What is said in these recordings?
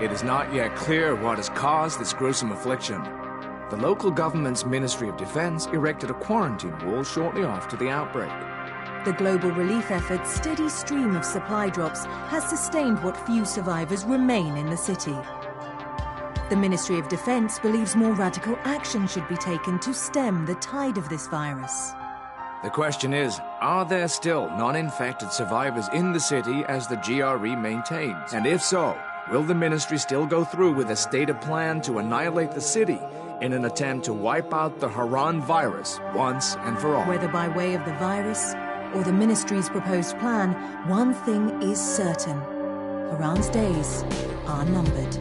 It is not yet clear what has caused this gruesome affliction. The local government's Ministry of Defense erected a quarantine wall shortly after the outbreak. The global relief effort's steady stream of supply drops has sustained what few survivors remain in the city. The Ministry of Defense believes more radical action should be taken to stem the tide of this virus. The question is, are there still non-infected survivors in the city as the GRE maintains? And if so, will the ministry still go through with a stated plan to annihilate the city in an attempt to wipe out the Harran virus once and for all? Whether by way of the virus or the ministry's proposed plan, one thing is certain. Harran's days are numbered.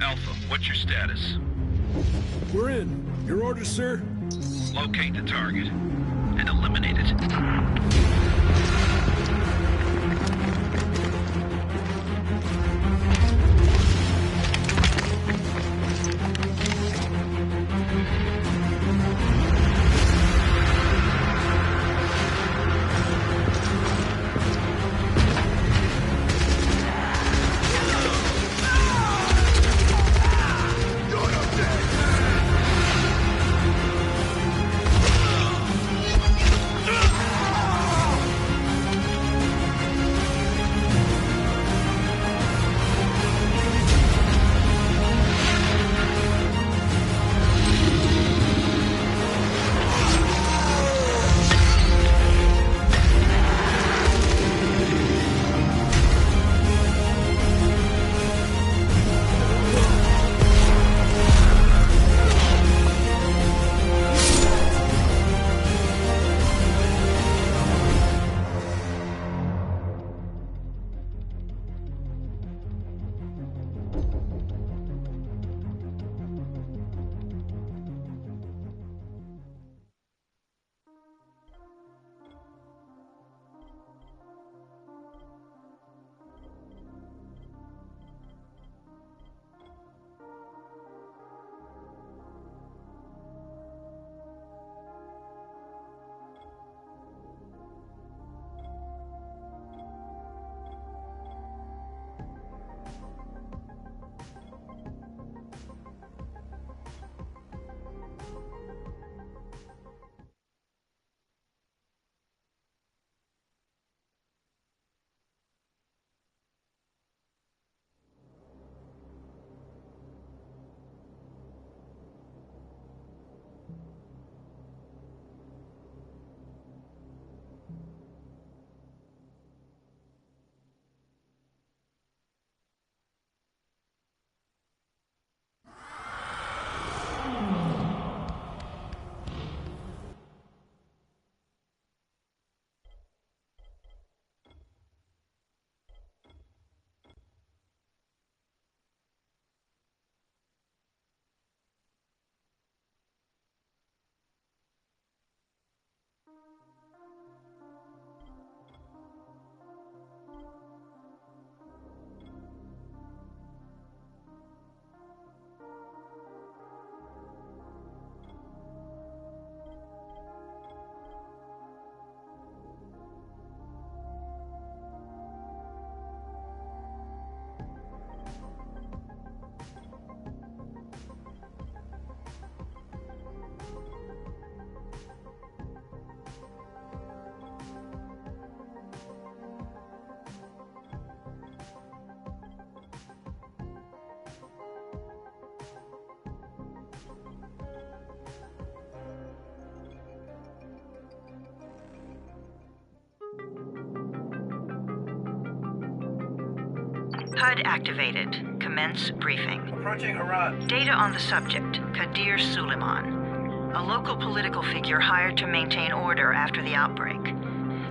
Alpha, what's your status? We're in. Your orders, sir? Locate the target and eliminate it. HUD activated. Commence briefing. Approaching Harad. Data on the subject, Kadir Suleiman. A local political figure hired to maintain order after the outbreak.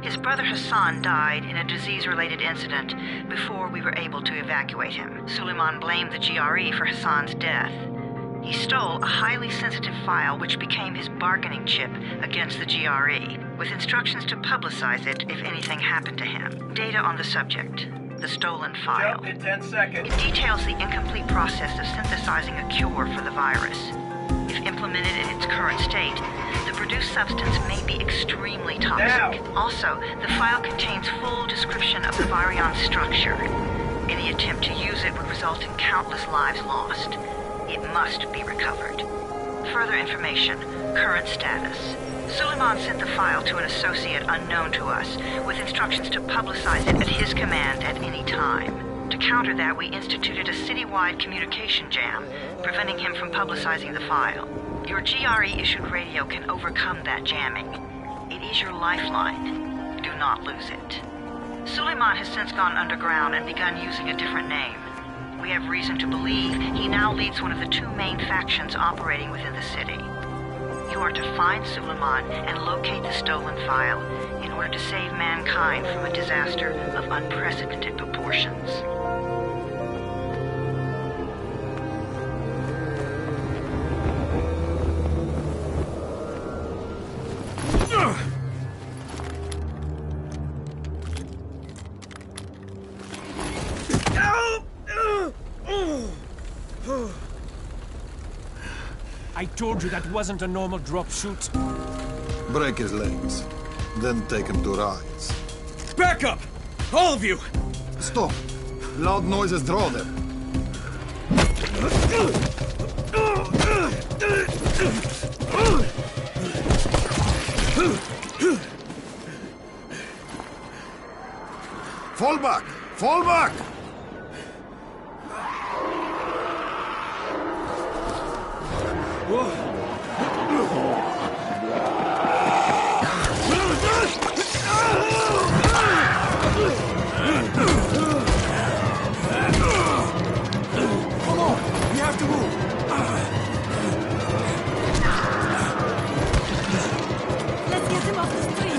His brother Hassan died in a disease-related incident before we were able to evacuate him. Suleiman blamed the GRE for Hassan's death. He stole a highly sensitive file which became his bargaining chip against the GRE, with instructions to publicize it if anything happened to him. Data on the subject, the stolen file. Jump in 10 seconds. It details the incomplete process of synthesizing a cure for the virus. If implemented in its current state, the produced substance may be extremely toxic. Now. Also, the file contains full description of the virion's structure. Any attempt to use it would result in countless lives lost. It must be recovered. Further information, current status. Suleiman sent the file to an associate unknown to us, with instructions to publicize it at his command at any time. To counter that, we instituted a citywide communication jam, preventing him from publicizing the file. Your GRE-issued radio can overcome that jamming. It is your lifeline. Do not lose it. Suleiman has since gone underground and begun using a different name. We have reason to believe he now leads one of the two main factions operating within the city. You are to find Suleiman and locate the stolen file in order to save mankind from a disaster of unprecedented proportions. I told you that wasn't a normal drop shoot. Break his legs, then take him to rides. Back up! All of you! Stop! Loud noises draw them. Fall back! Fall back! Come on! We have to move! Let's get him off the street.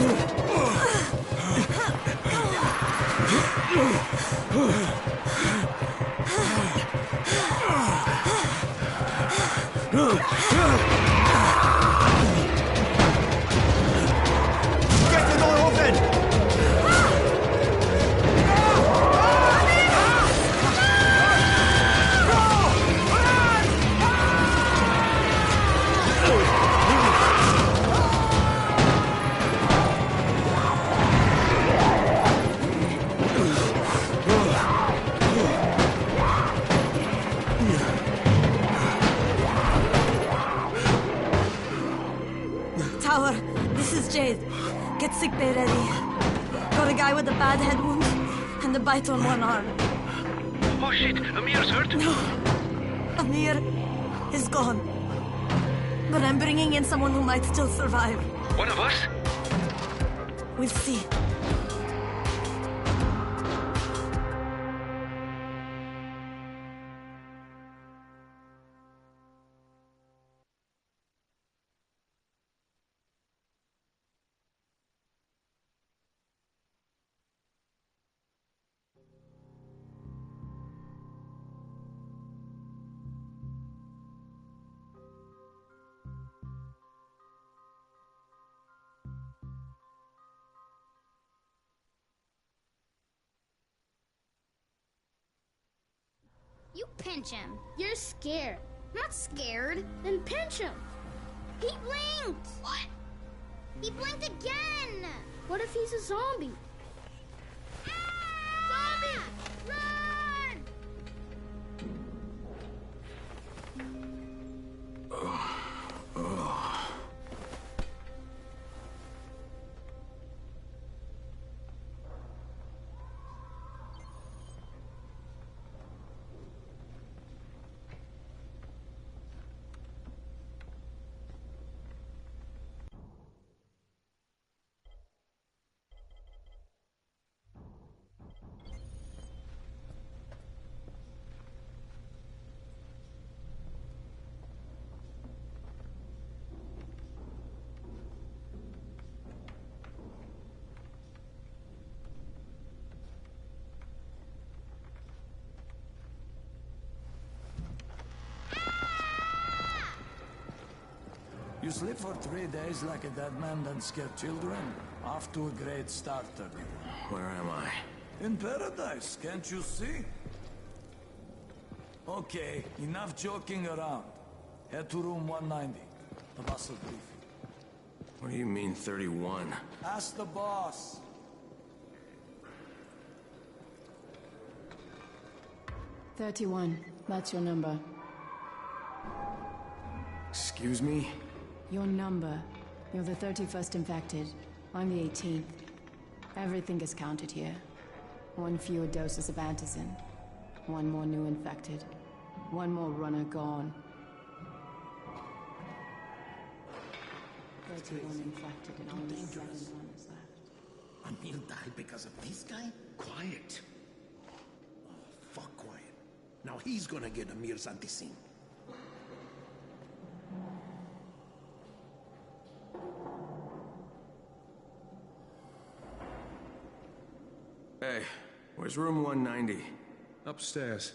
Get the door open! Tower, this is Jade. Get sickbay ready. Got a guy with a bad head wound and a bite on one arm. Oh shit, Amir's hurt? Amir is gone. But I'm bringing in someone who might still survive. One of us? We'll see. You pinch him. You're scared. I'm not scared. Then pinch him. He blinked. What? He blinked again. What if he's a zombie? Zombie! Run! You sleep for 3 days like a dead man, then scare children? Off to a great start, 31. Where am I? In paradise, can't you see? Okay, enough joking around. Head to room 190. The boss will brief you. What do you mean, 31? Ask the boss. That's your number. Excuse me? Your number. You're the 31st infected. I'm the 18th. Everything is counted here. 1 fewer doses of antizin. 1 more new infected. 1 more runner gone. 31 infected and only 7 runners left. Emil died because of this guy? Quiet. Oh, fuck quiet. Now he's gonna get Amir's antizin. Hey, where's room 190? Upstairs.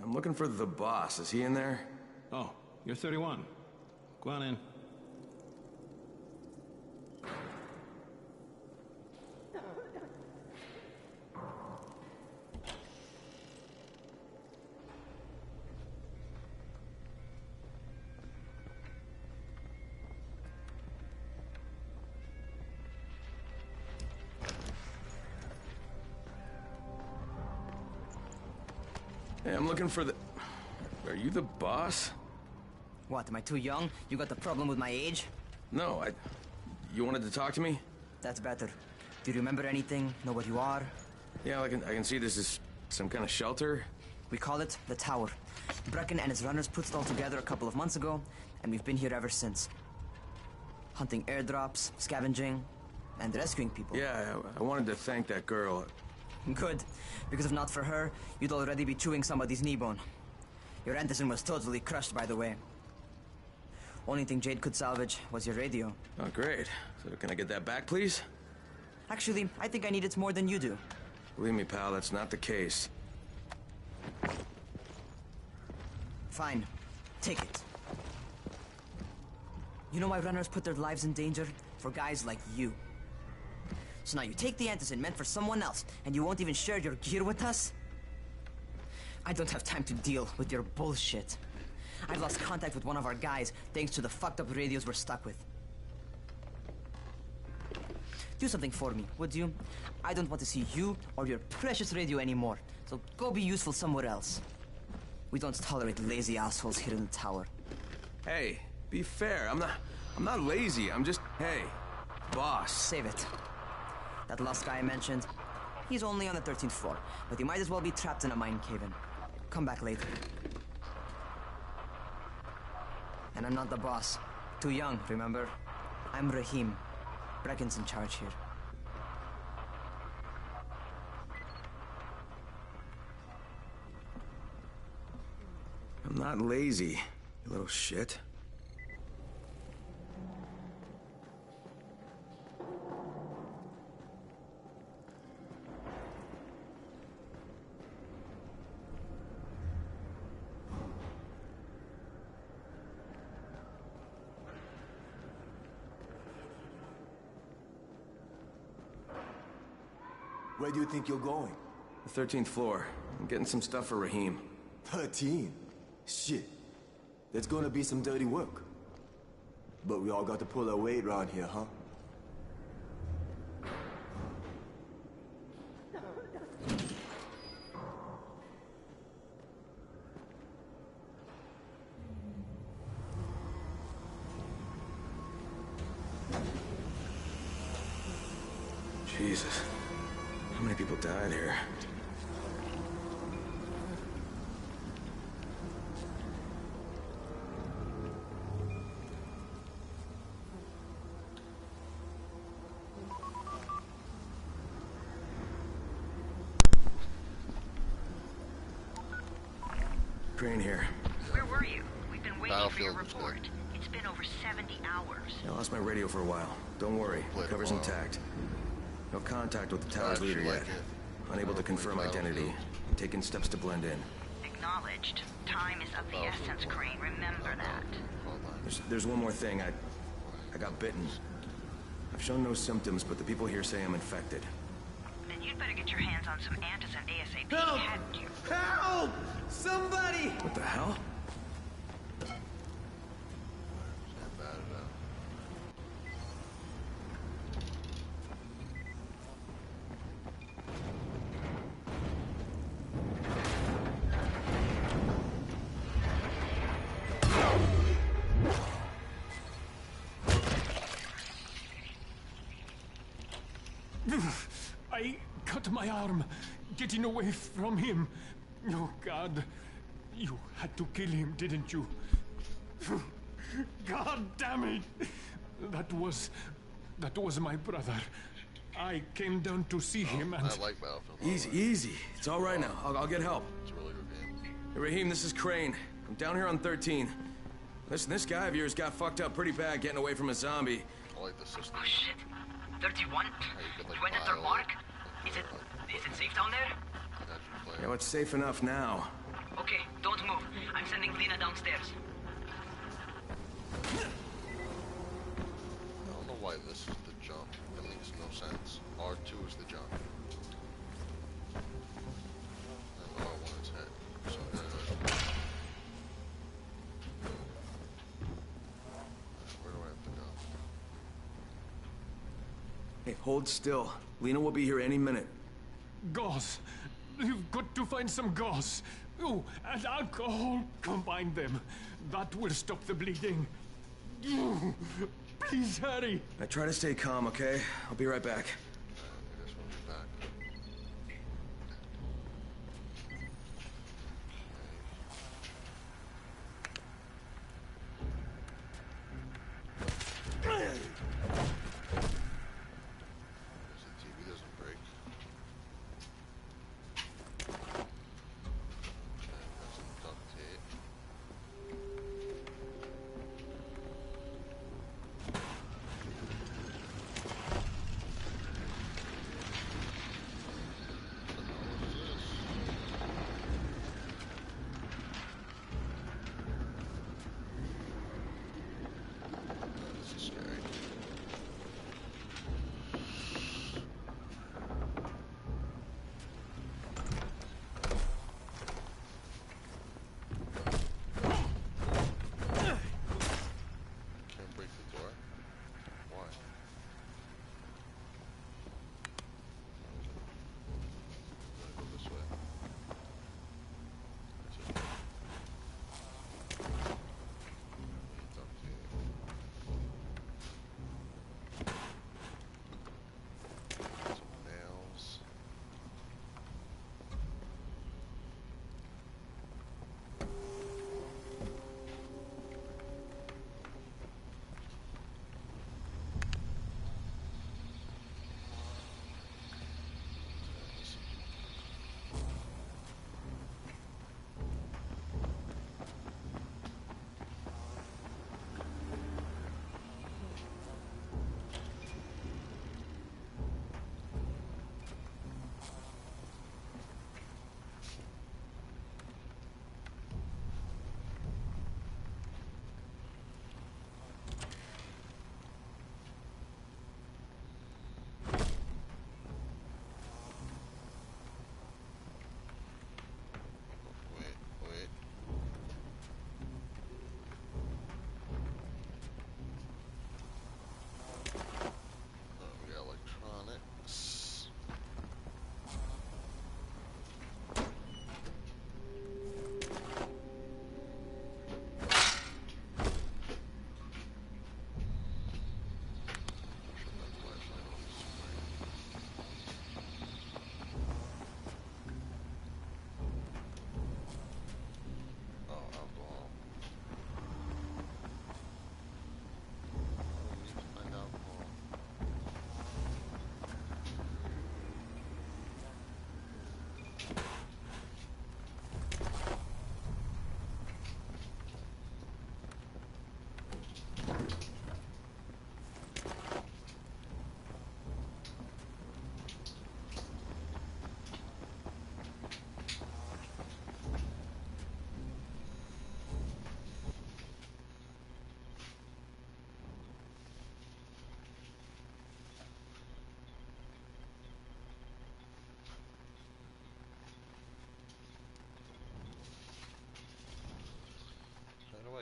I'm looking for the boss. Is he in there? Oh, you're 31. Go on in. Hey, I'm looking for the... Are you the boss? What, am I too young? You got the problem with my age? No, You wanted to talk to me? That's better. Do you remember anything? Know what you are? Yeah, I can see this is some kind of shelter. We call it the Tower. Brecken and his runners put it all together a couple of months ago, and we've been here ever since. Hunting airdrops, scavenging, and rescuing people. Yeah, I wanted to thank that girl. Good, because if not for her, you'd already be chewing somebody's knee bone. Your antizin was totally crushed, by the way. Only thing Jade could salvage was your radio. Oh, great. So can I get that back, please? Actually, I think I need it more than you do. Believe me, pal, that's not the case. Fine. Take it. You know why runners put their lives in danger? For guys like you. So now you take the antizin meant for someone else, and you won't even share your gear with us? I don't have time to deal with your bullshit. I've lost contact with one of our guys thanks to the fucked up radios we're stuck with. Do something for me, would you? I don't want to see you or your precious radio anymore, so go be useful somewhere else. We don't tolerate lazy assholes here in the tower. Hey, be fair. I'm not lazy. I'm just, hey, boss. Save it. That last guy I mentioned, he's only on the 13th floor, but he might as well be trapped in a mine cave-in. Come back later. And I'm not the boss. Too young, remember? I'm Rahim. Brecken's in charge here. I'm not lazy, you little shit. Where do you think you're going? The 13th floor. I'm getting some stuff for Rahim. 13? Shit. There's gonna be some dirty work. But we all got to pull our weight around here, huh? Jesus. How many people died here? Crane here. Where were you? We've been waiting for your report. It's been over 70 hours. I lost my radio for a while. Don't worry, the cover's intact. No contact with the tower's leader yet. Unable to confirm identity. Taking steps to blend in. Acknowledged. Time is of the essence, Crane. Remember that. There's one more thing. I got bitten. I've shown no symptoms, but the people here say I'm infected. Then you'd better get your hands on some antizin ASAP, Help! hadn't you? Help! Somebody! What the hell? I cut my arm, getting away from him. Oh, God. You had to kill him, didn't you? God damn it! That was my brother. I came down to see him and... I like Battlefield. Easy. It's all right now. I'll get help. It's a really good game. Hey, Raheem, this is Crane. I'm down here on 13. Listen, this guy of yours got fucked up pretty bad getting away from a zombie. I like the system. Oh, shit. 31? You went at their mark? Is it safe down there? Yeah, well, it's safe enough now. Okay, don't move. I'm sending Lena downstairs. I don't know why this is the jump. It makes no sense. R2 is the jump. And R1 is hit. So where do I have to go? Hey, hold still. Lena will be here any minute. Gauze. You've got to find some gauze. Oh, and alcohol. Combine them. That will stop the bleeding. Please hurry. I try to stay calm, okay? I'll be right back.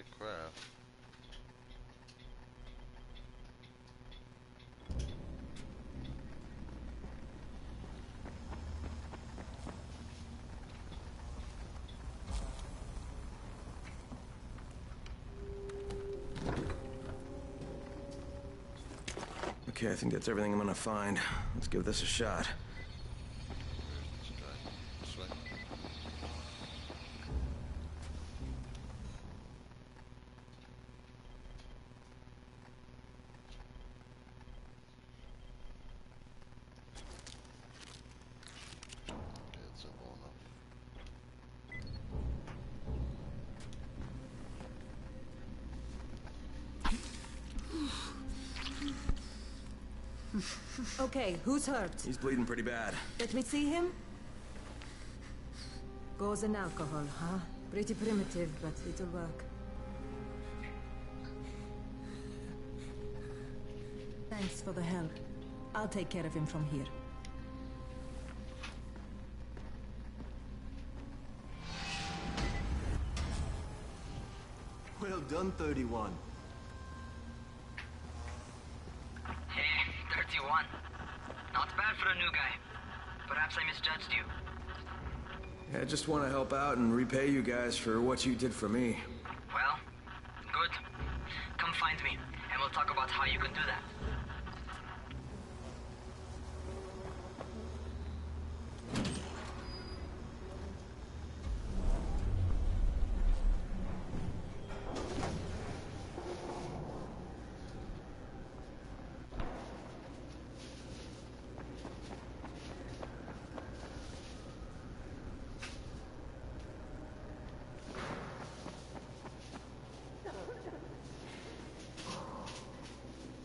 like craft. Okay, I think that's everything I'm gonna find. Let's give this a shot. This way. Okay, it's simple enough. Okay, who's hurt? He's bleeding pretty bad. Let me see him. Gauze and alcohol, huh? Pretty primitive, but it'll work. Thanks for the help. I'll take care of him from here. Well done, 31. Hey, 31. Not bad for a new guy. Perhaps I misjudged you. I just want to help out and repay you guys for what you did for me. Well, good. Come find me, and we'll talk about how you can do that.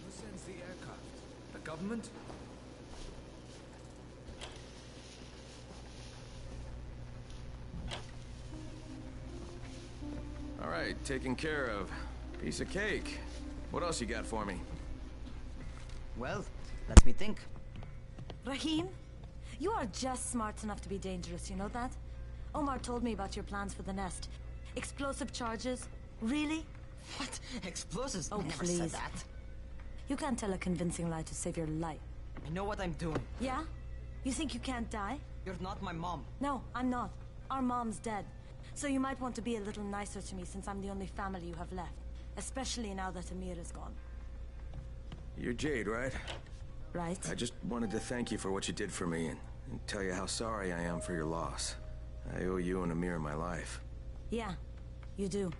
Who sends the aircraft? The government? All right, taken care of. Piece of cake. What else you got for me? Well, let me think. Rahim, you are just smart enough to be dangerous, you know that? Omar told me about your plans for the nest. Explosive charges? Really? What? Explosives? Oh, I never please. said that. You can't tell a convincing lie to save your life. I know what I'm doing. Yeah? You think you can't die? You're not my mom. No, I'm not. Our mom's dead. So you might want to be a little nicer to me since I'm the only family you have left. Especially now that Amir is gone. You're Jade, right? Right. I just wanted to thank you for what you did for me and tell you how sorry I am for your loss. I owe you and Amir my life. Yeah, you do.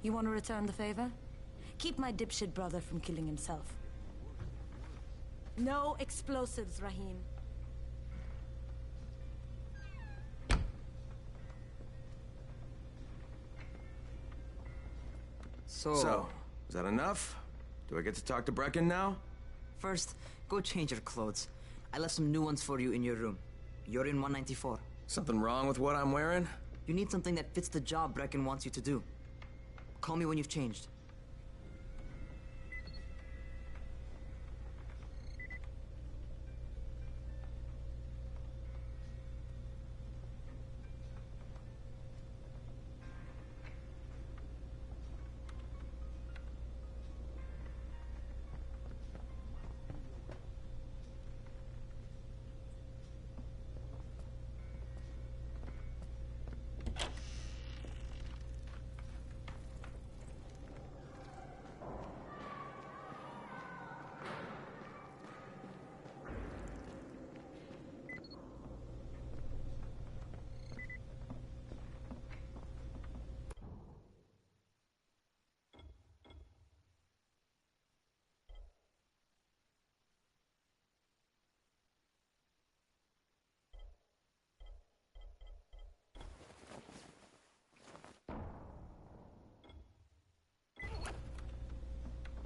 You want to return the favor? Keep my dipshit brother from killing himself. No explosives, Rahim. So, is that enough? Do I get to talk to Brecken now? First, go change your clothes. I left some new ones for you in your room. You're in 194. Something wrong with what I'm wearing? You need something that fits the job Brecken wants you to do. Call me when you've changed.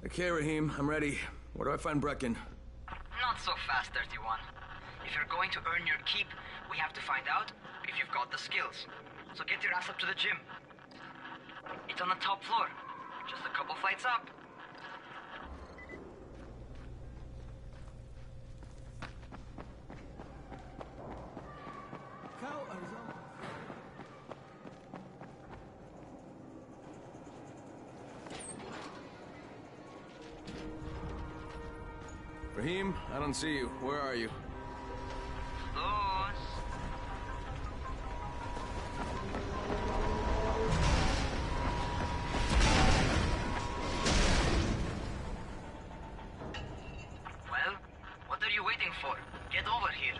Okay, Rahim, I'm ready. Where do I find Brecken? Not so fast, 31. If you're going to earn your keep, we have to find out if you've got the skills. So get your ass up to the gym. It's on the top floor. Just a couple flights up. Raheem, I don't see you. Where are you? Well, what are you waiting for? Get over here.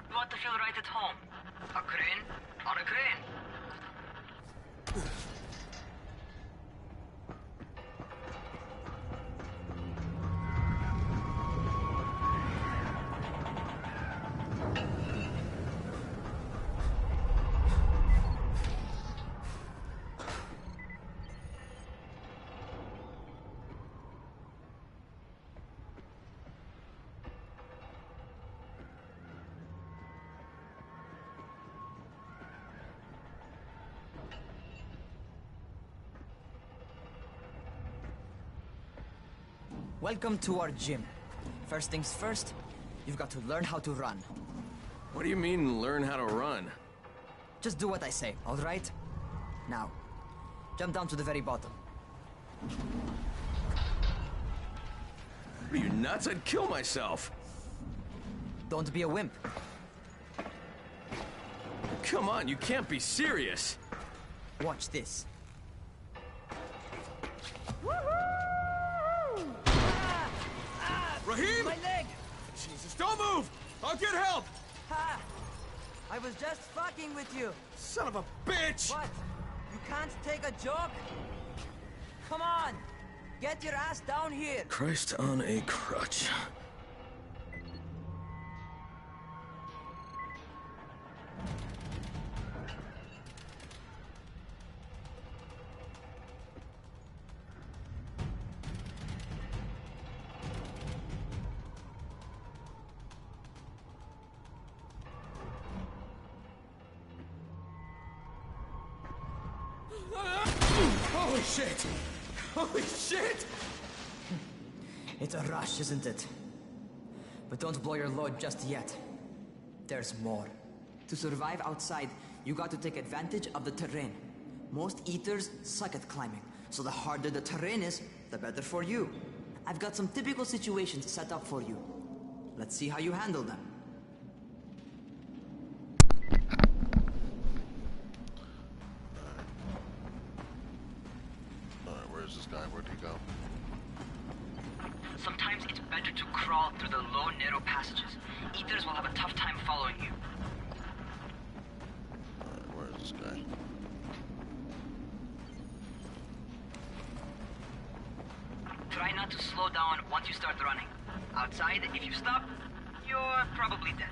You want to feel right at home. A crane on a crane. Welcome to our gym. First things first, you've got to learn how to run. What do you mean, learn how to run? Just do what I say, all right? Now, jump down to the very bottom. Are you nuts? I'd kill myself. Don't be a wimp. Come on, you can't be serious. Watch this. Raheem! My leg! Jesus, don't move! I'll get help! Ha! I was just fucking with you. Son of a bitch! What? You can't take a joke? Come on! Get your ass down here! Christ on a crutch. Holy shit! Holy shit! It's a rush, isn't it? But don't blow your load just yet. There's more. To survive outside, you got to take advantage of the terrain. Most eaters suck at climbing, so the harder the terrain is, the better for you. I've got some typical situations set up for you. Let's see how you handle them. Where's this guy? Where'd he go? Sometimes it's better to crawl through the low, narrow passages. Eaters will have a tough time following you. Where is this guy? Try not to slow down once you start running. Outside, if you stop, you're probably dead.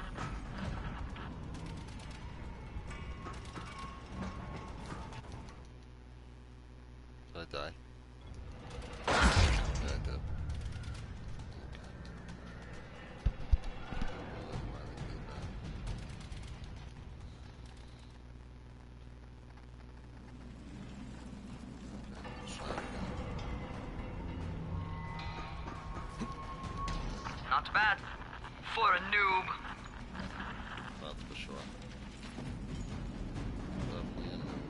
Did I die? Yeah, I did. Not bad. For a noob. That's for sure. Definitely a noob.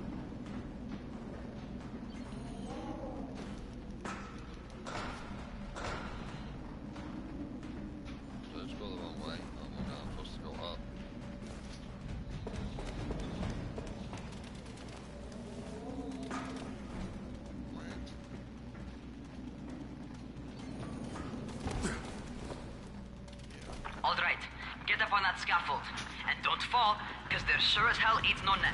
So let's go the wrong way. Oh my god, I'm supposed to go up. All right, get up on that scaffold. And don't fall, because there sure as hell ain't no net.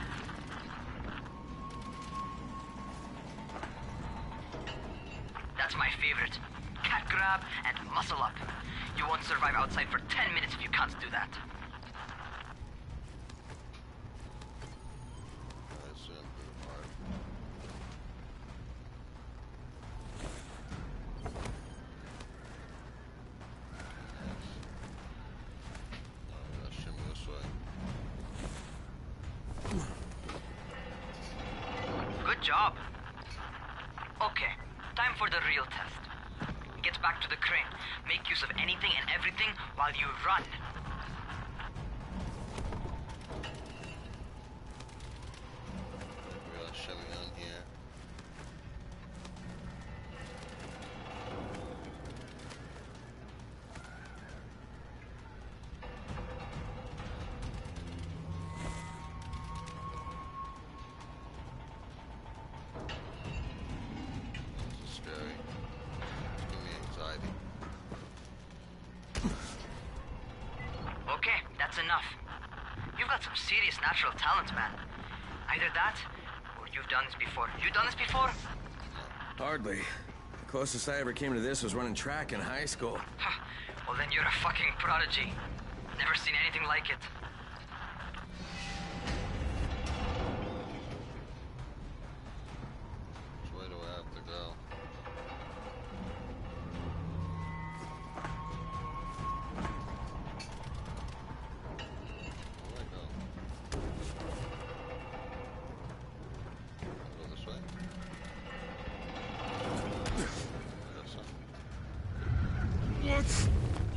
That's my favorite. Cat grab and muscle up. You won't survive outside for 10 minutes if you can't do that. Good job. Okay, time for the real test. Get back to the crane. Make use of anything and everything while you run. We got shimmy on here. This is scary. It's giving me anxiety. Okay, that's enough. You've got some serious natural talent, man. Either that, or you've done this before. You done this before? Hardly. The closest I ever came to this was running track in high school. Well, then you're a fucking prodigy. Never seen anything like it. Which way do I have to go? Where do I go? Go this way?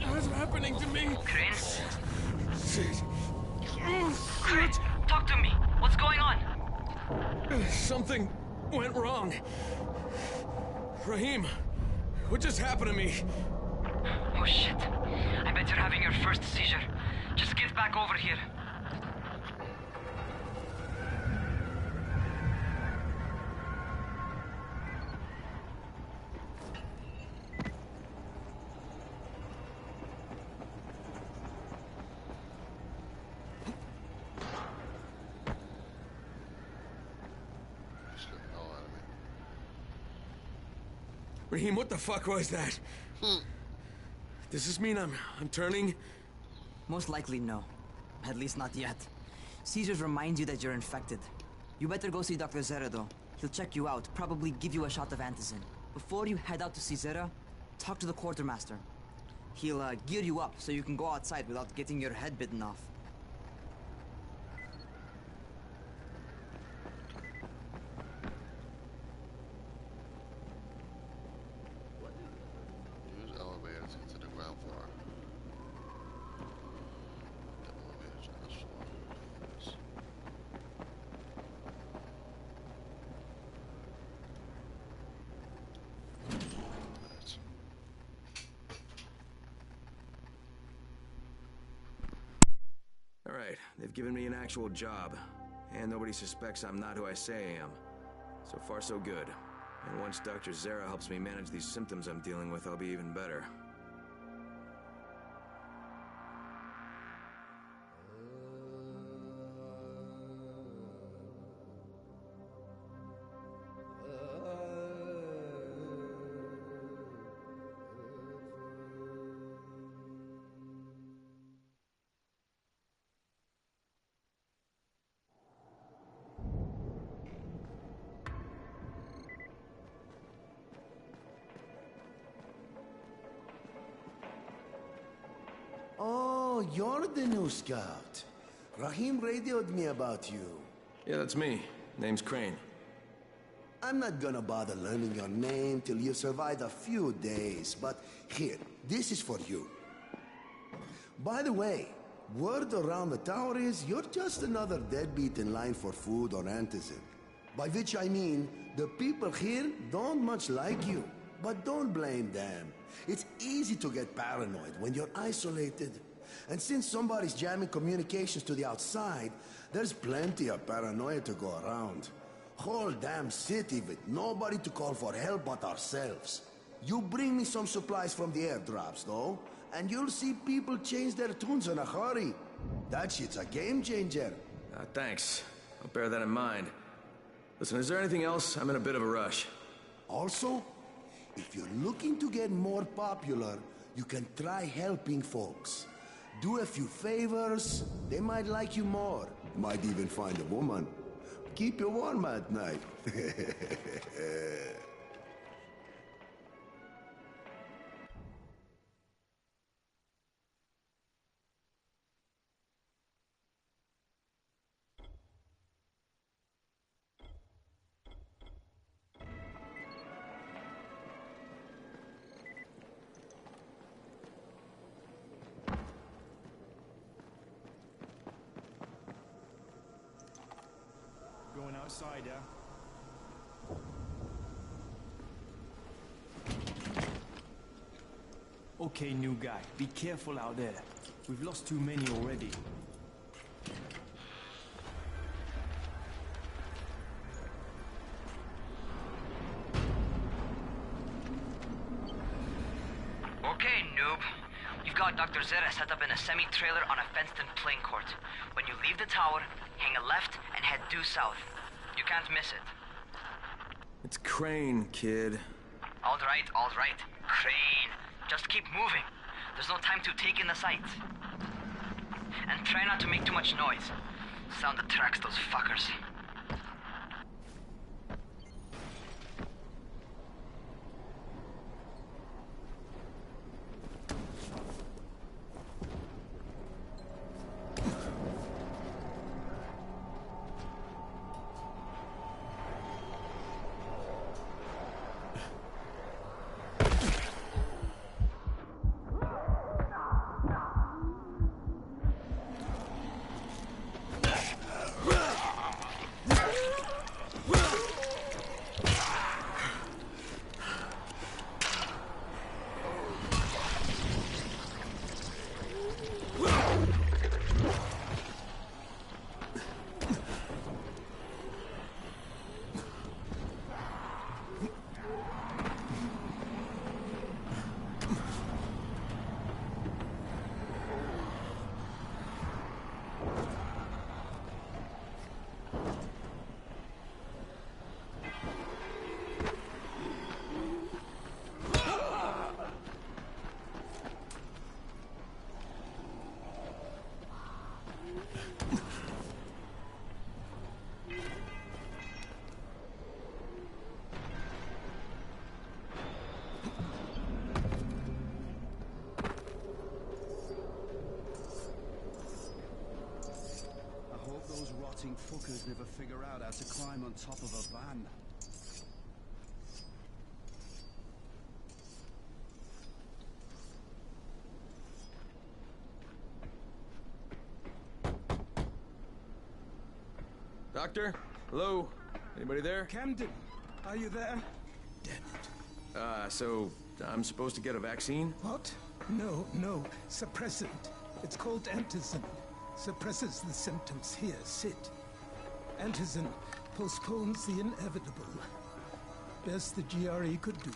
What's happening to me? Crane? Shit. Crane, talk to me. What's going on? Something went wrong. Rahim, what just happened to me? Oh shit. I bet you're having your first seizure. Just get back over here. Scared the hell out of me. Rahim, what the fuck was that? Does this mean I'm turning? Most likely no. At least not yet. Seizures remind you that you're infected. You better go see Dr. Zera though. He'll check you out, probably give you a shot of antizin. Before you head out to see Zera, talk to the quartermaster. He'll gear you up so you can go outside without getting your head bitten off. Use elevator to get to the ground floor. The elevator's on this floor. Yes. That's All right, they've given me an actual job. And nobody suspects I'm not who I say I am. So far, so good. And once Dr. Zera helps me manage these symptoms I'm dealing with, I'll be even better. Oh, you're the new scout. Rahim radioed me about you. Yeah, that's me. Name's Crane. I'm not gonna bother learning your name till you've survived a few days, but here, this is for you. By the way, word around the tower is you're just another deadbeat in line for food or antizin. By which I mean, the people here don't much like you. But don't blame them. It's easy to get paranoid when you're isolated. And since somebody's jamming communications to the outside, there's plenty of paranoia to go around. Whole damn city with nobody to call for help but ourselves. You bring me some supplies from the airdrops, though, and you'll see people change their tunes in a hurry. That shit's a game changer. Thanks. I'll bear that in mind. Listen, is there anything else? I'm in a bit of a rush. Also, If you're looking to get more popular, you can try helping folks. Do a few favors, they might like you more. Might even find a woman. Keep you warm at night. Going outside, yeah? Okay, new guy. Be careful out there. We've lost too many already. Okay, noob. You've got Dr. Zere set up in a semi-trailer on a fenced-in playing court. When you leave the tower, hang a left and head due south. You can't miss it. It's Crane, kid. All right. Crane. Just keep moving. There's no time to take in the sights. And try not to make too much noise. Sound attracts those fuckers. Fuckers never figure out how to climb on top of a van. Doctor? Hello? Anybody there? Camden, are you there? So I'm supposed to get a vaccine? What? No. Suppressant. It's called Antizin. Suppresses the symptoms. Here, sit. Antizin postpones the inevitable. Best the GRE could do.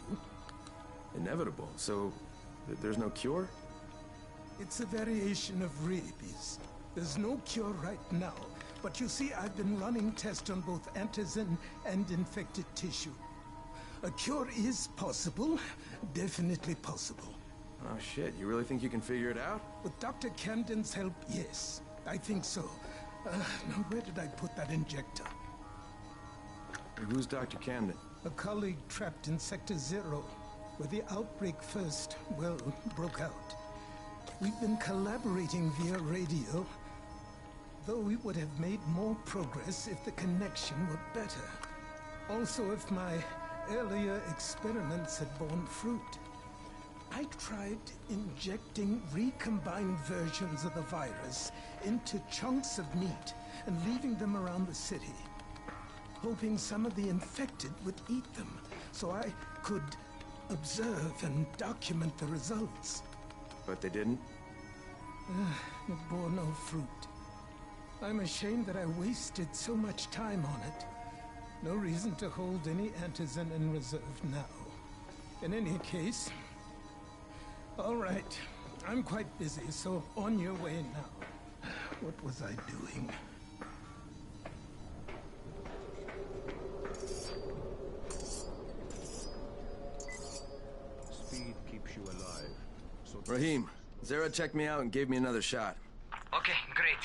Inevitable? So there's no cure? It's a variation of rabies. There's no cure right now. But you see, I've been running tests on both Antizin and infected tissue. A cure is possible. Definitely possible. Oh shit, you really think you can figure it out? With Dr. Camden's help, yes. I think so. Now, where did I put that injector? Who's Dr. Camden? A colleague trapped in Sector 0, where the outbreak first, well, broke out. We've been collaborating via radio, though we would have made more progress if the connection were better. Also, if my earlier experiments had borne fruit. I tried injecting recombined versions of the virus into chunks of meat and leaving them around the city, hoping some of the infected would eat them so I could observe and document the results. But they didn't? It bore no fruit. I'm ashamed that I wasted so much time on it. No reason to hold any Antizin in reserve now. In any case, all right. I'm quite busy, so on your way now. What was I doing? you alive. So Rahim, Zere checked me out and gave me another shot. Okay, great.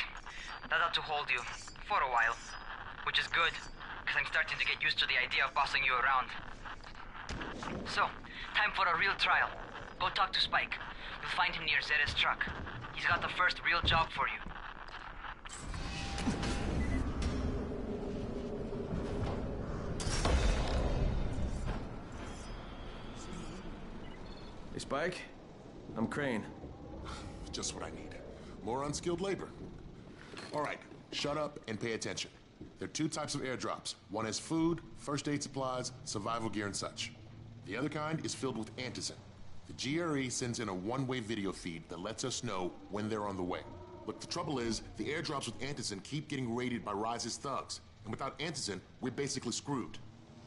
That ought to hold you. For a while. Which is good, because I'm starting to get used to the idea of bossing you around. So, time for a real trial. Go talk to Spike. You'll find him near Zere's truck. He's got the first real job for you. Hey, Spike. I'm Crane. Just what I need. More unskilled labor. All right, shut up and pay attention. There are two types of airdrops. One has food, first aid supplies, survival gear, and such. The other kind is filled with antizin. The GRE sends in a one-way video feed that lets us know when they're on the way. Look, the trouble is, the airdrops with antizin keep getting raided by Rais's thugs. And without antizin, we're basically screwed.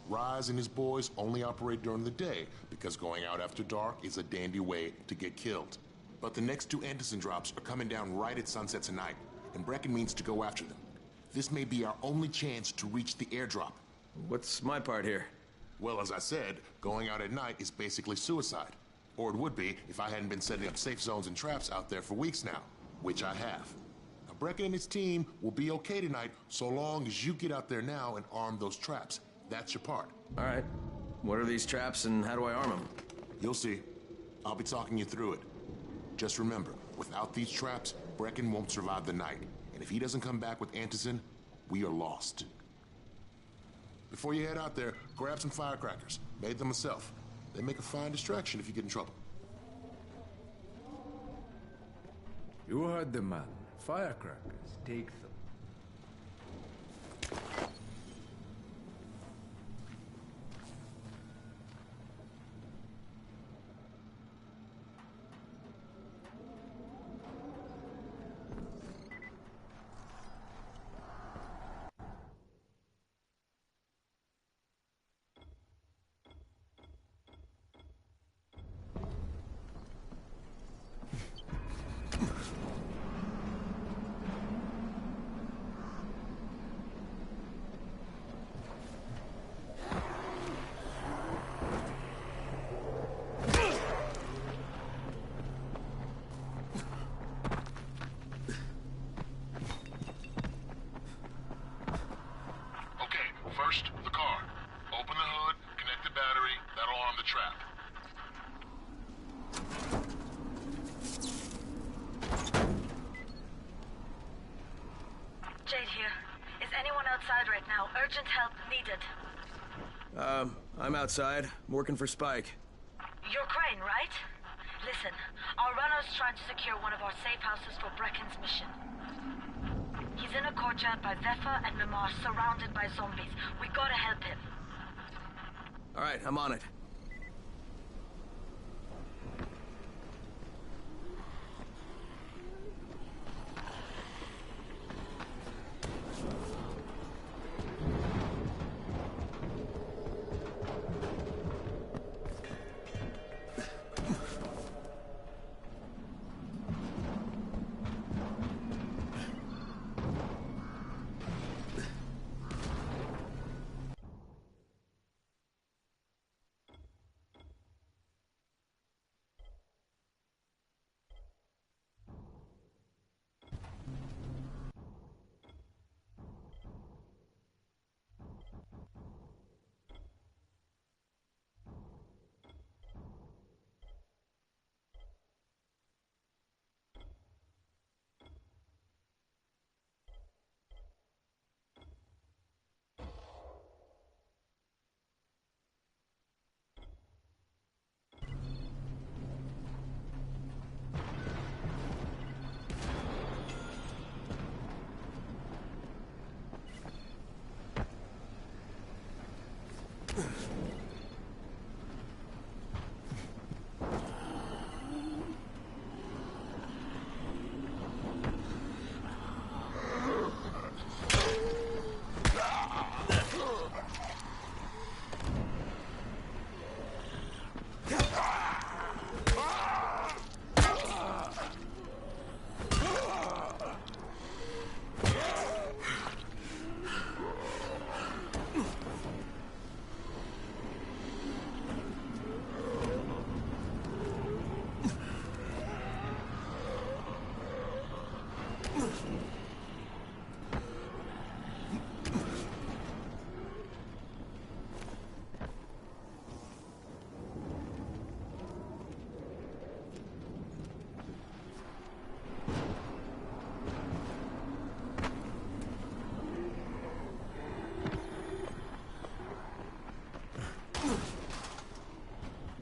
Rais and his boys only operate during the day because going out after dark is a dandy way to get killed. But the next two antizin drops are coming down right at sunset tonight, and Brecken means to go after them. This may be our only chance to reach the airdrop. What's my part here? Well, as I said, going out at night is basically suicide. Or it would be if I hadn't been setting up safe zones and traps out there for weeks now, which I have. Now, Brecken and his team will be okay tonight so long as you get out there now and arm those traps. That's your part. All right. What are these traps and how do I arm them? You'll see. I'll be talking you through it. Just remember, without these traps, Brecken won't survive the night. And if he doesn't come back with antizin, we are lost. Before you head out there, grab some firecrackers. Made them myself. They make a fine distraction if you get in trouble. You heard the man. Firecrackers. Take them. First, the car. Open the hood, connect the battery, that'll arm the trap. Jade here. Is anyone outside right now? Urgent help needed. I'm outside, working for Spike. You're Crane, right? Listen, our runner's trying to secure one of our safe houses for Brecken's mission. He's in a courtyard by Vefa and Mimar, surrounded by zombies. We gotta help him. All right, I'm on it.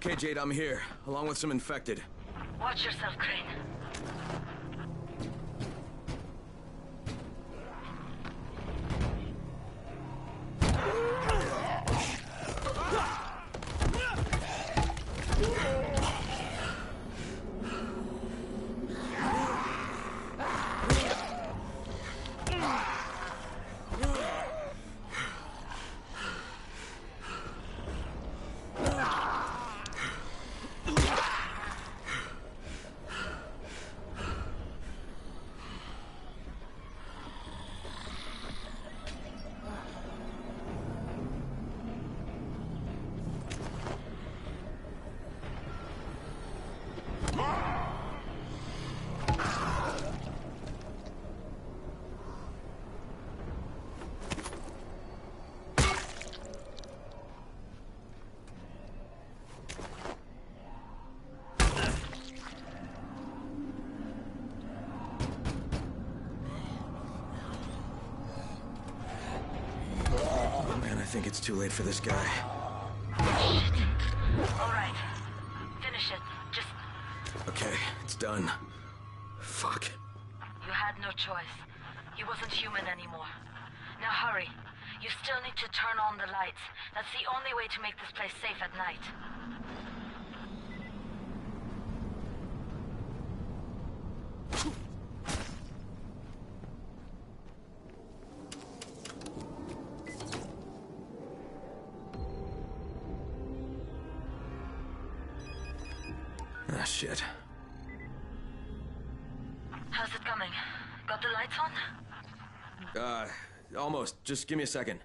Okay, Jade, I'm here, along with some infected. Watch yourself, Crane. I think it's too late for this guy. All right. Finish it. Just... Okay, it's done. Fuck. You had no choice. He wasn't human anymore. Now hurry. You still need to turn on the lights. That's the only way to make this place safe at night. Ah, shit. How's it coming? Got the lights on? Almost. Just give me a second.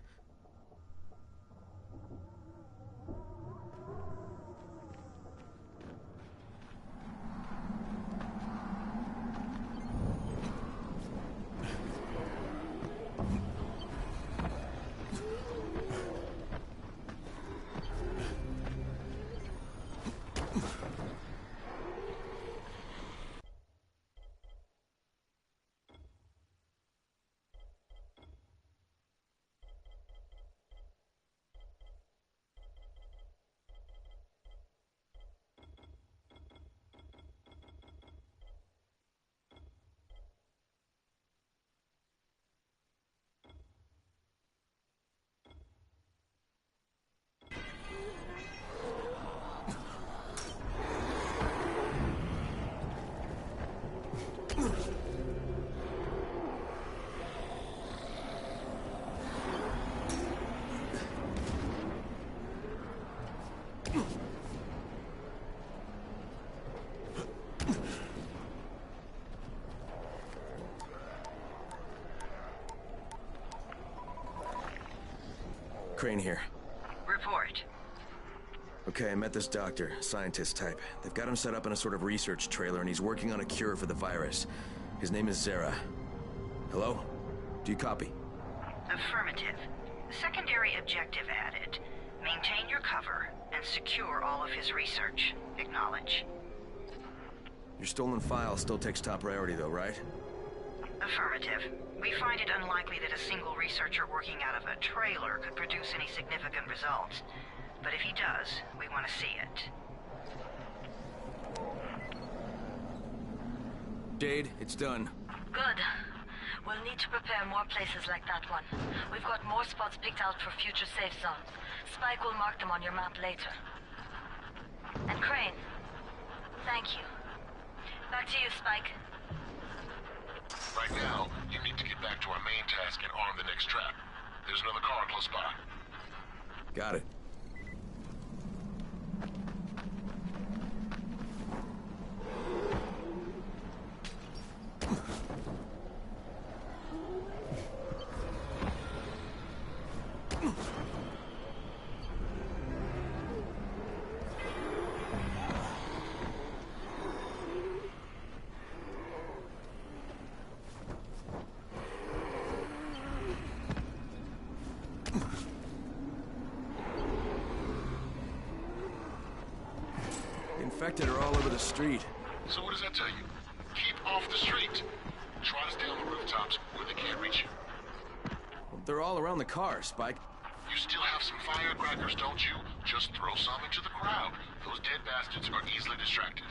Crane here. Report. Okay, I met this doctor, scientist type. They've got him set up in a sort of research trailer, and he's working on a cure for the virus. His name is Zere. Hello? Do you copy? Affirmative. Secondary objective added. Maintain your cover and secure all of his research. Acknowledge. Your stolen file still takes top priority, though, right? Affirmative. We find it unlikely that a single researcher working out of a trailer could produce any significant results. But if he does, we want to see it. Jade, it's done. Good. We'll need to prepare more places like that one. We've got more spots picked out for future safe zones. Spike will mark them on your map later. And Crane, thank you. Back to you, Spike. Right now, you need to get back to our main task and arm the next trap. There's another car close by. Got it. Infected are all over the street. So what does that tell you? Keep off the street. Try to stay on the rooftops where they can't reach you. They're all around the car, Spike. You still have some firecrackers, don't you? Just throw some into the crowd. Those Those dead bastards are easily distracted.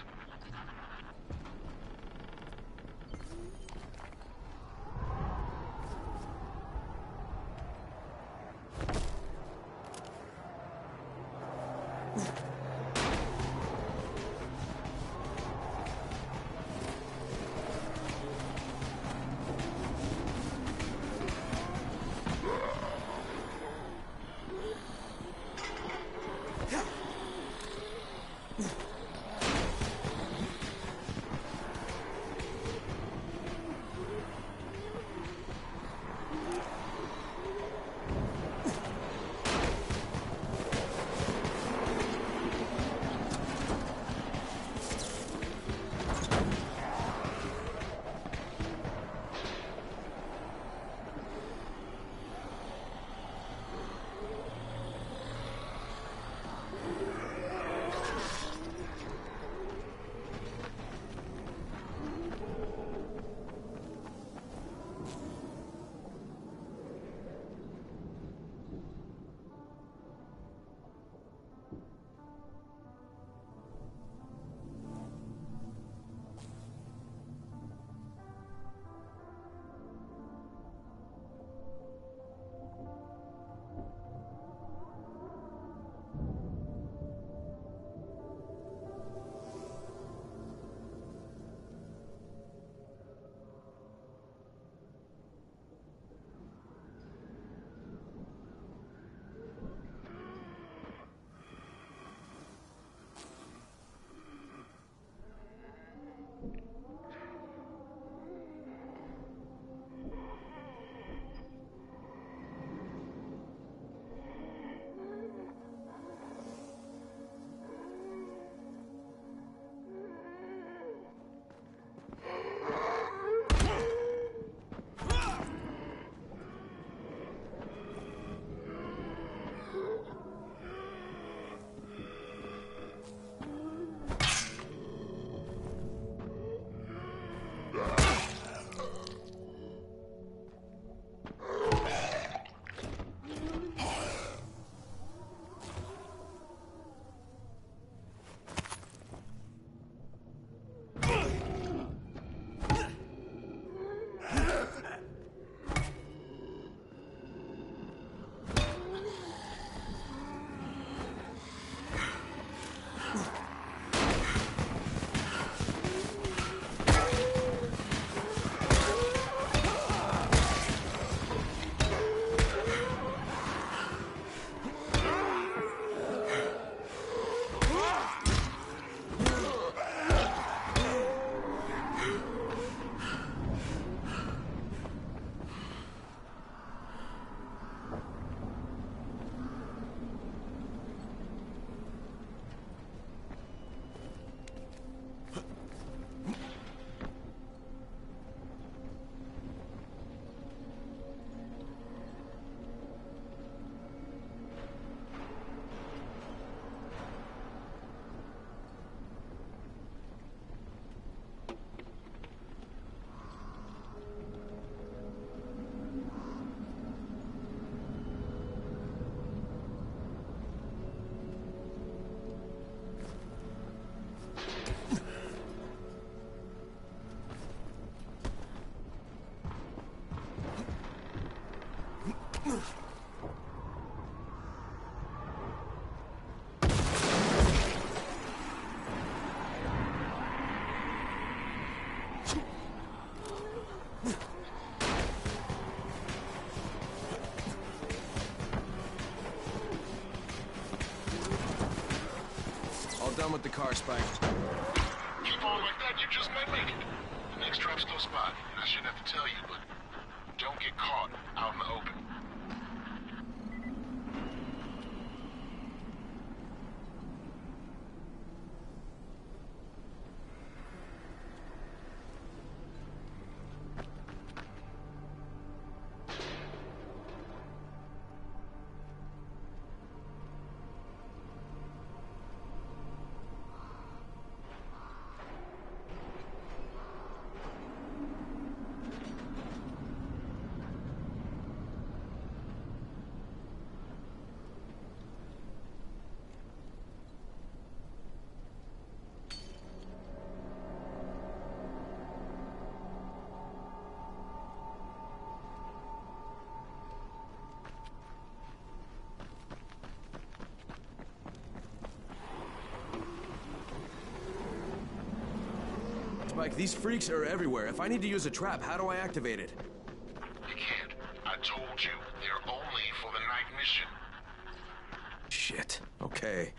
Done with the car, Spike. Keep on like that, you just might make it. The next trap's close by. I shouldn't have to tell you, but don't get caught out in the open. Spike, these freaks are everywhere. If I need to use a trap, how do I activate it? You can't. I told you, they're only for the night mission. Shit. Okay.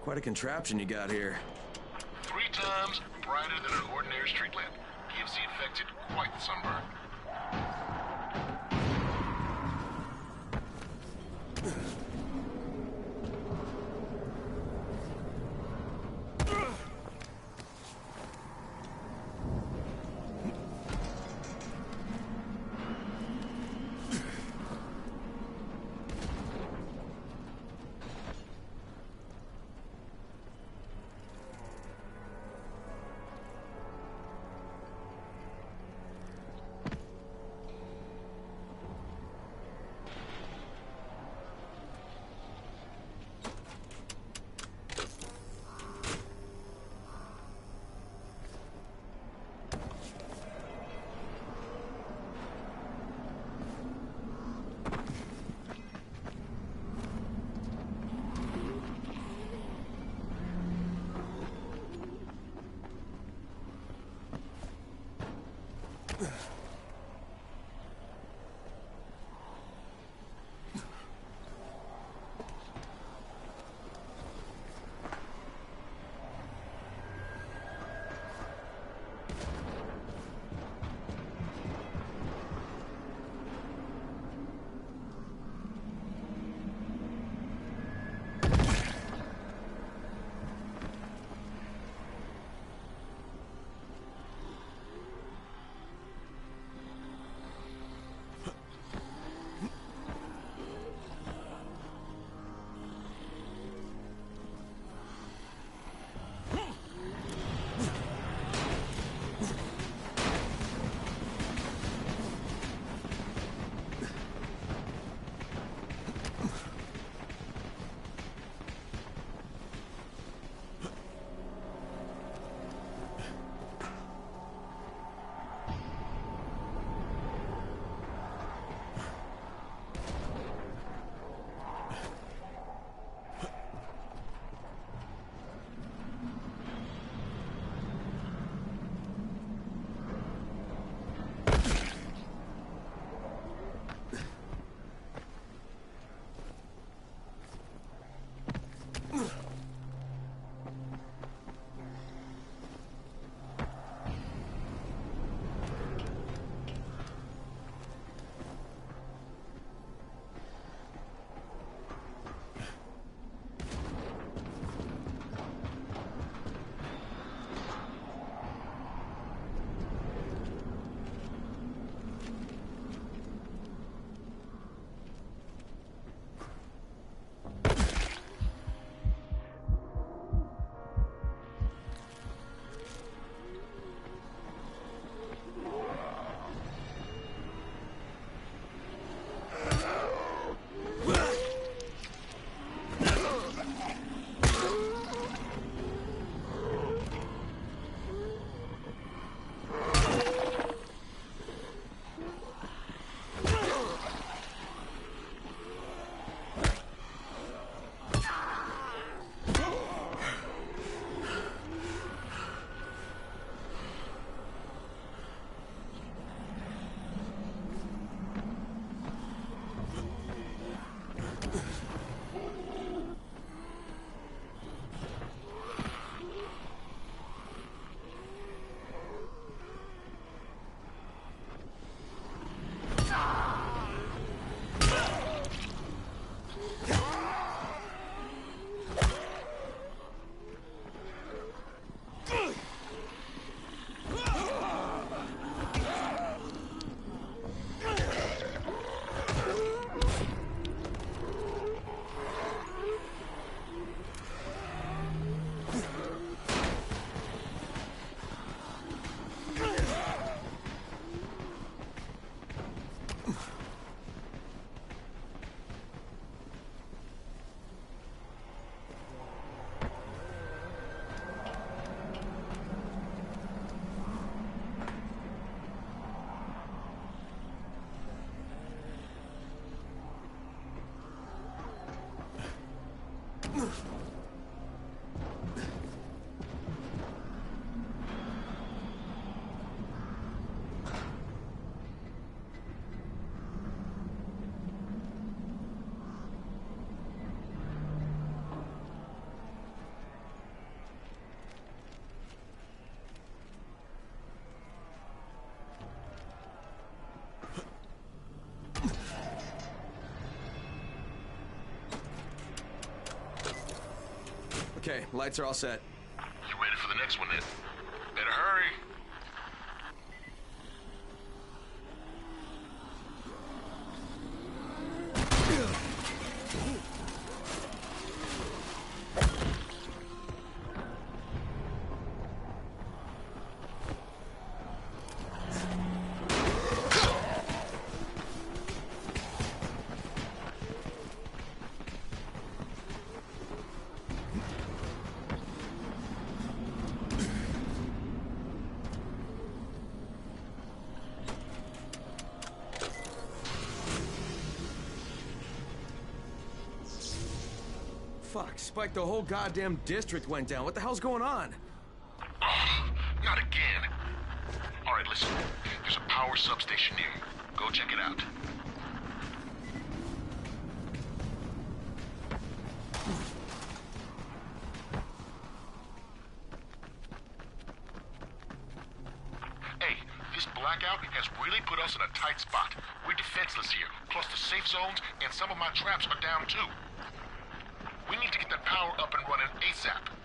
Quite a contraption you got here. 3 times brighter than an ordinary street lamp. Gives the infected quite the sunburn. Okay, lights are all set. You ready for the next one then? Better hurry. Fuck, Spike, the whole goddamn district went down. What the hell's going on? Oh, not again. All right, listen. There's a power substation near you. Go check it out. Hey, this blackout has really put us in a tight spot. We're defenseless here. Plus the safe zones and some of my traps are down too. We need to get that power up and running ASAP.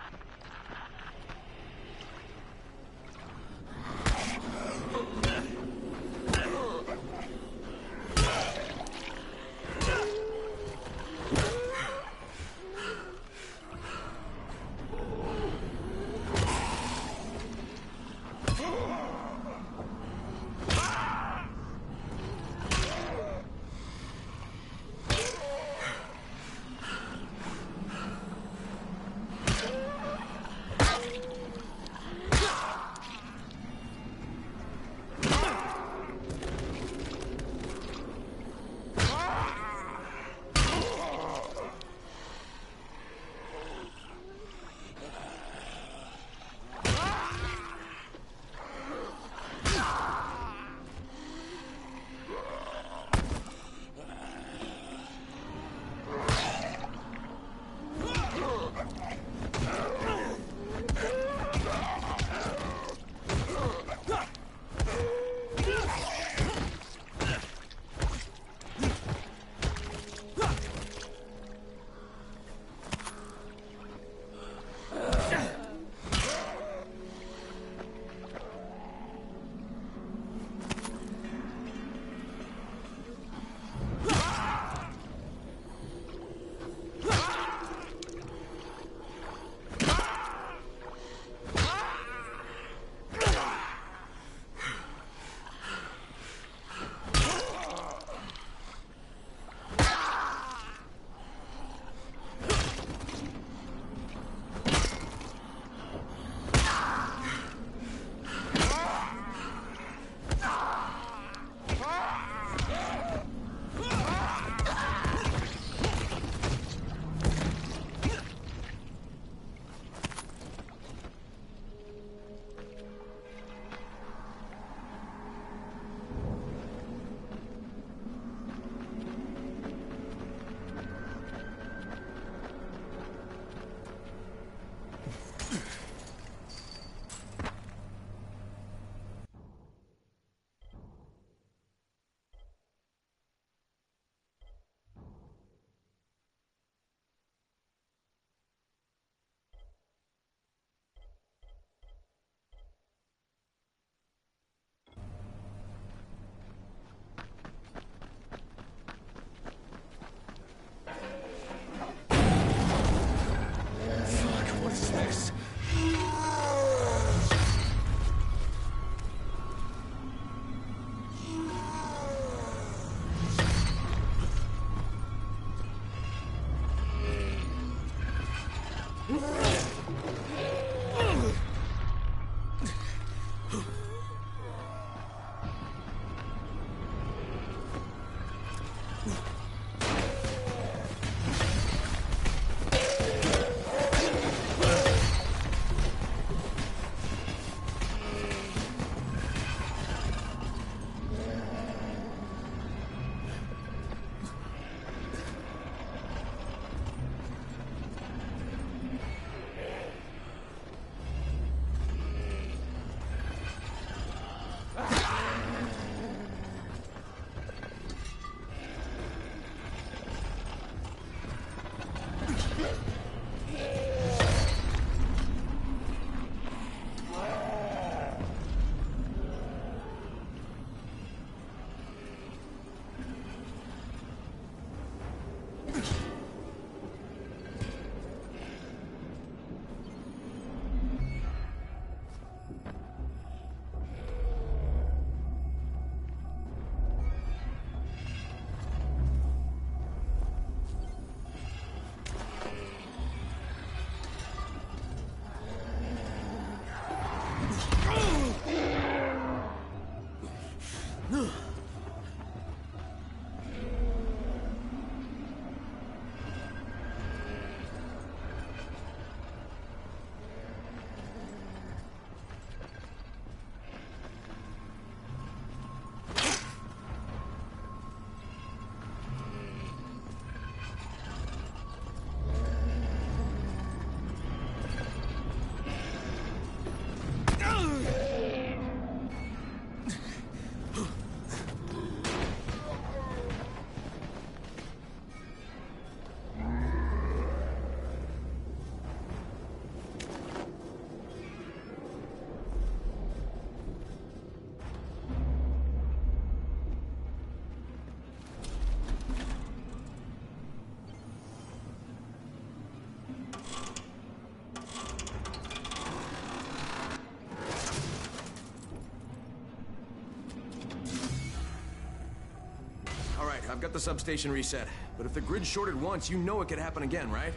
I've got the substation reset, but if the grid shorted once, you know it could happen again, right?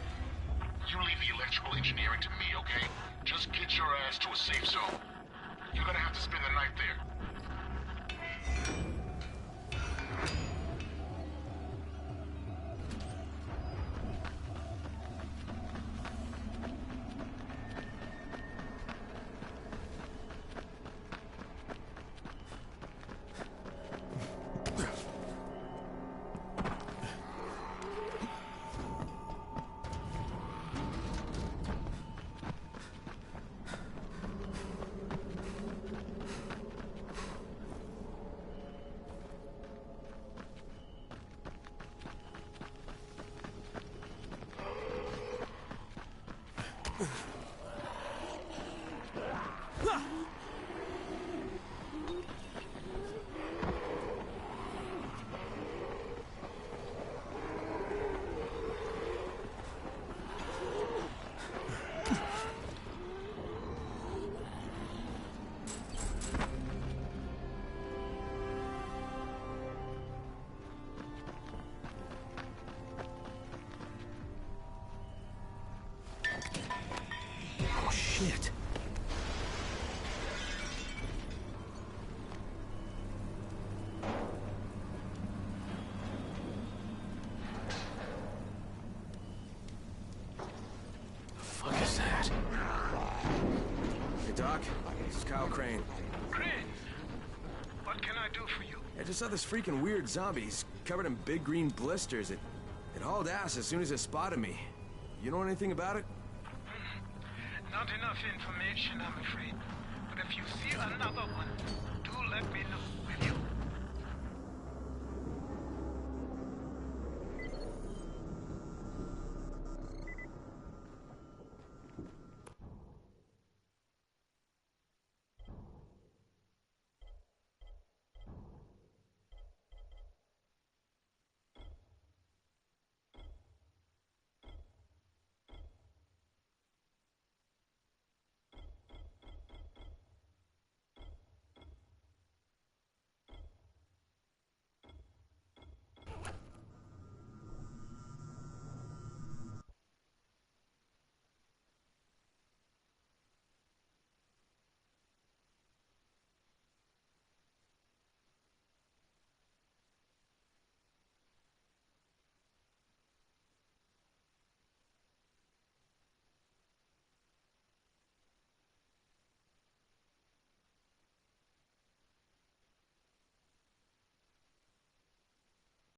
You leave the electrical engineering to me, okay? Just get your ass to a safe zone. You're gonna have to spend the night there. Shit. The fuck is that? Hey, Doc. This is Kyle Crane. Crane? What can I do for you? I just saw this freaking weird zombie. He's covered in big green blisters. It hauled ass as soon as it spotted me. You know anything about it? Not enough information, I'm afraid. But if you see another one, do let me know.